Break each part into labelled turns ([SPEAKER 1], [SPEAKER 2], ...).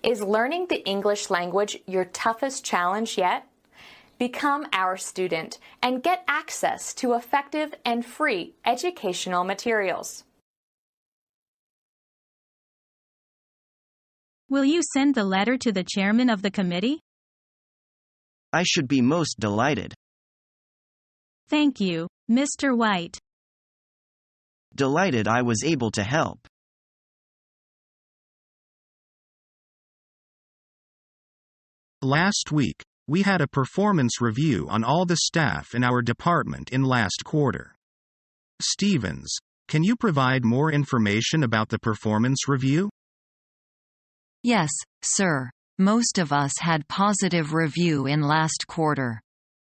[SPEAKER 1] Is learning the English language your toughest challenge yet? Become our student and get access to effective and free educational materials.
[SPEAKER 2] Will you send the letter to the chairman of the committee?
[SPEAKER 3] I should be most delighted.
[SPEAKER 2] Thank you, Mr. White.
[SPEAKER 3] Delighted I was able to help.
[SPEAKER 4] Last week, we had a performance review on all the staff in our department in last quarter. Stevens, can you provide more information about the performance review?
[SPEAKER 5] Yes, sir. Most of us had positive review in last quarter.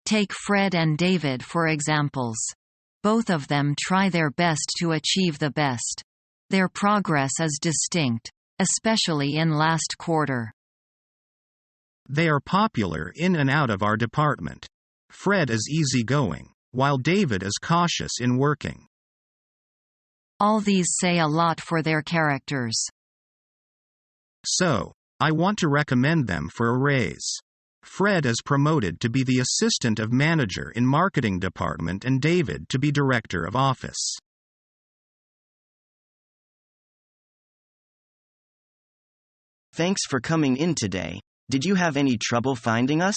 [SPEAKER 5] Take Fred and David for examples. Both of them try their best to achieve the best. Their progress is distinct, especially in last quarter.
[SPEAKER 4] They are popular in and out of our department. Fred is easygoing, while David is cautious in working.
[SPEAKER 5] All these say a lot for their characters.
[SPEAKER 4] So, I want to recommend them for a raise. Fred is promoted to be the assistant of manager in marketing department and David to be director of office.
[SPEAKER 3] Thanks for coming in today. Did you have any trouble finding us?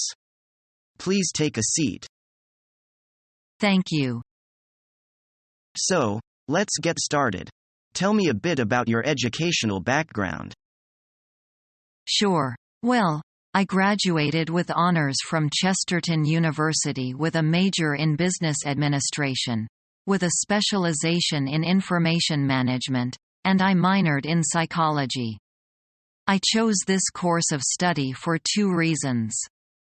[SPEAKER 3] Please take a seat.
[SPEAKER 5] Thank you.
[SPEAKER 3] So, let's get started. Tell me a bit about your educational background.
[SPEAKER 5] Sure. Well, I graduated with honors from Chesterton University with a major in business administration, with a specialization in information management, and I minored in psychology. I chose this course of study for two reasons.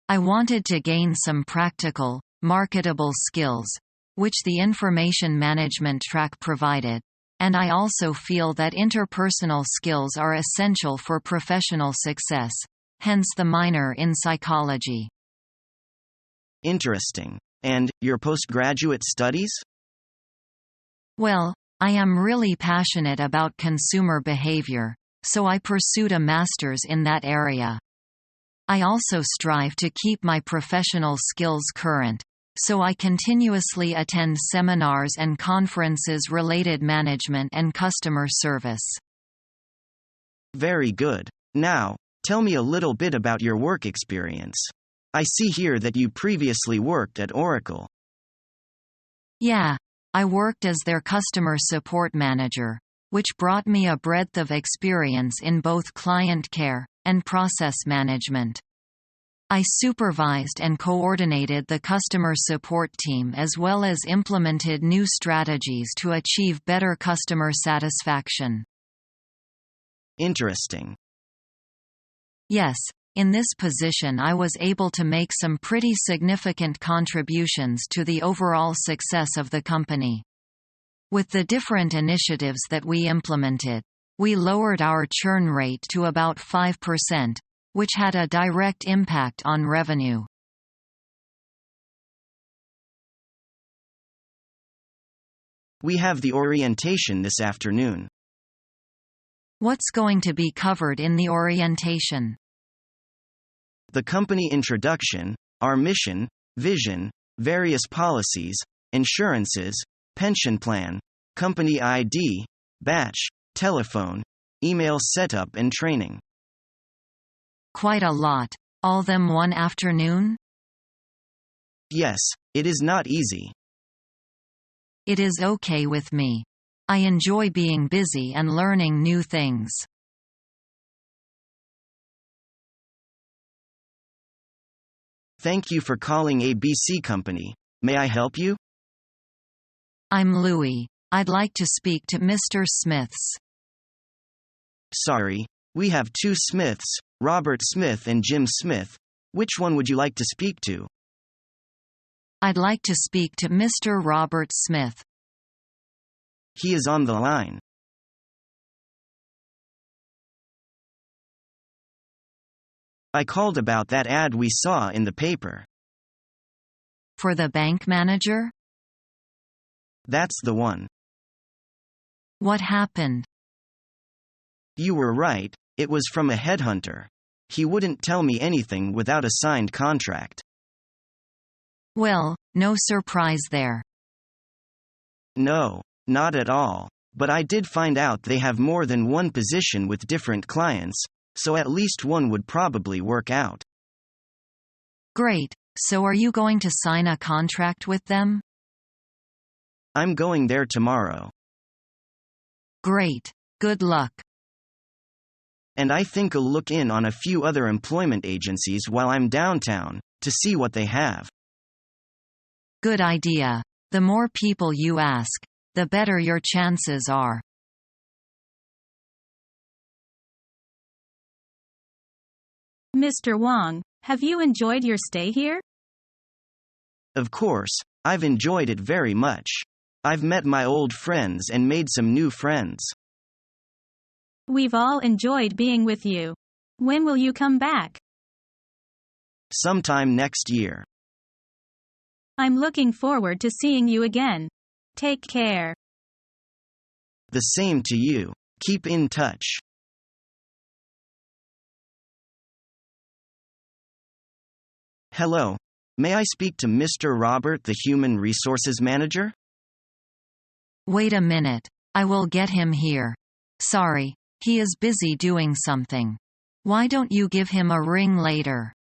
[SPEAKER 5] I wanted to gain some practical, marketable skills, which the information management track provided, and I also feel that interpersonal skills are essential for professional success, hence the minor in psychology.
[SPEAKER 3] Interesting. And your postgraduate studies?
[SPEAKER 5] Well, I am really passionate about consumer behavior, so I pursued a master's in that area. I also strive to keep my professional skills current, so I continuously attend seminars and conferences related management and customer service.
[SPEAKER 3] Very good. Now, tell me a little bit about your work experience. I see here that you previously worked at Oracle.
[SPEAKER 5] Yeah, I worked as their customer support manager, which brought me a breadth of experience in both client care and process management. I supervised and coordinated the customer support team as well as implemented new strategies to achieve better customer satisfaction.
[SPEAKER 3] Interesting.
[SPEAKER 5] Yes, in this position I was able to make some pretty significant contributions to the overall success of the company. With the different initiatives that we implemented, we lowered our churn rate to about 5%, which had a direct impact on revenue.
[SPEAKER 3] We have the orientation this afternoon.
[SPEAKER 5] What's going to be covered in the orientation?
[SPEAKER 3] The company introduction, our mission, vision, various policies, insurances, pension plan, company ID, batch, telephone, email setup and training.
[SPEAKER 5] Quite a lot. All them one afternoon?
[SPEAKER 3] Yes, it is not easy.
[SPEAKER 5] It is okay with me. I enjoy being busy and learning new things.
[SPEAKER 3] Thank you for calling ABC Company. May I help you?
[SPEAKER 5] I'm Louis. I'd like to speak to Mr. Smiths.
[SPEAKER 3] Sorry, we have two Smiths, Robert Smith and Jim Smith. Which one would you like to speak to?
[SPEAKER 5] I'd like to speak to Mr. Robert Smith.
[SPEAKER 3] He is on the line. I called about that ad we saw in the paper.
[SPEAKER 5] For the bank manager?
[SPEAKER 3] That's the one.
[SPEAKER 5] What happened?
[SPEAKER 3] You were right, it was from a headhunter. he wouldn't tell me anything without a signed contract.
[SPEAKER 5] Well, no surprise there.
[SPEAKER 3] No, not at all. But I did find out they have more than one position with different clients, so at least one would probably work out.
[SPEAKER 5] Great. So are you going to sign a contract with them?
[SPEAKER 3] I'm going there tomorrow.
[SPEAKER 5] Great. Good luck.
[SPEAKER 3] And I think I'll look in on a few other employment agencies while I'm downtown, to see what they have.
[SPEAKER 5] Good idea. The more people you ask, the better your chances are.
[SPEAKER 2] Mr. Wong, have you enjoyed your stay here?
[SPEAKER 3] Of course, I've enjoyed it very much. I've met my old friends and made some new friends.
[SPEAKER 2] We've all enjoyed being with you. When will you come back?
[SPEAKER 3] Sometime next year.
[SPEAKER 2] I'm looking forward to seeing you again. Take care.
[SPEAKER 3] The same to you. Keep in touch. Hello. May I speak to Mr. Robert, the Human Resources Manager?
[SPEAKER 5] Wait a minute. I will get him here. Sorry, he is busy doing something. Why don't you give him a ring later?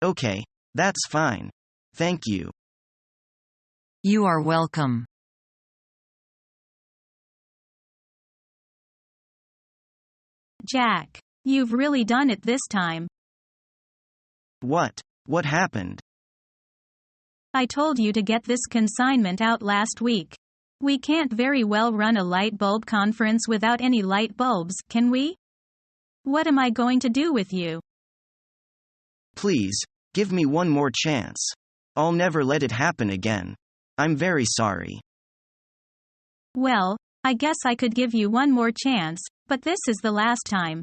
[SPEAKER 3] Okay, that's fine. Thank you.
[SPEAKER 5] You are welcome.
[SPEAKER 2] Jack, you've really done it this time.
[SPEAKER 3] What? What happened?
[SPEAKER 2] I told you to get this consignment out last week. We can't very well run a light bulb conference without any light bulbs, can we? What am I going to do with you?
[SPEAKER 3] Please, give me one more chance. I'll never let it happen again. I'm very sorry.
[SPEAKER 2] Well, I guess I could give you one more chance, but this is the last time.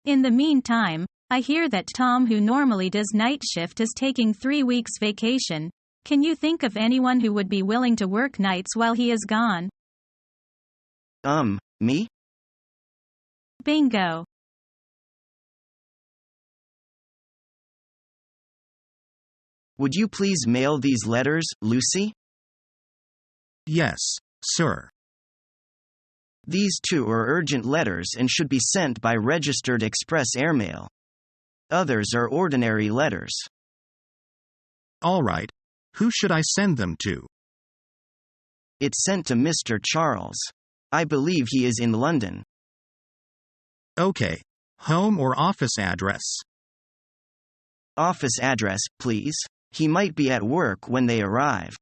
[SPEAKER 2] In the meantime, I hear that Tom, who normally does night shift, is taking 3 weeks vacation. Can you think of anyone who would be willing to work nights while he is gone?
[SPEAKER 3] Me?
[SPEAKER 2] Bingo.
[SPEAKER 3] Would you please mail these letters, Lucy?
[SPEAKER 4] Yes, sir.
[SPEAKER 3] These two are urgent letters and should be sent by registered express airmail. Others are ordinary letters.
[SPEAKER 4] All right. Who should I send them to?
[SPEAKER 3] It's sent to Mr. Charles. I believe he is in London.
[SPEAKER 4] Okay. Home or office address?
[SPEAKER 3] Office address, please. He might be at work when they arrive.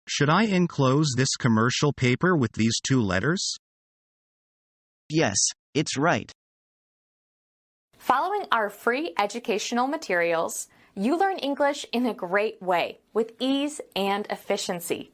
[SPEAKER 4] Should I enclose this commercial paper with these 2 letters?
[SPEAKER 3] Yes, it's right.
[SPEAKER 1] Following our free educational materials, you learn English in a great way with ease and efficiency.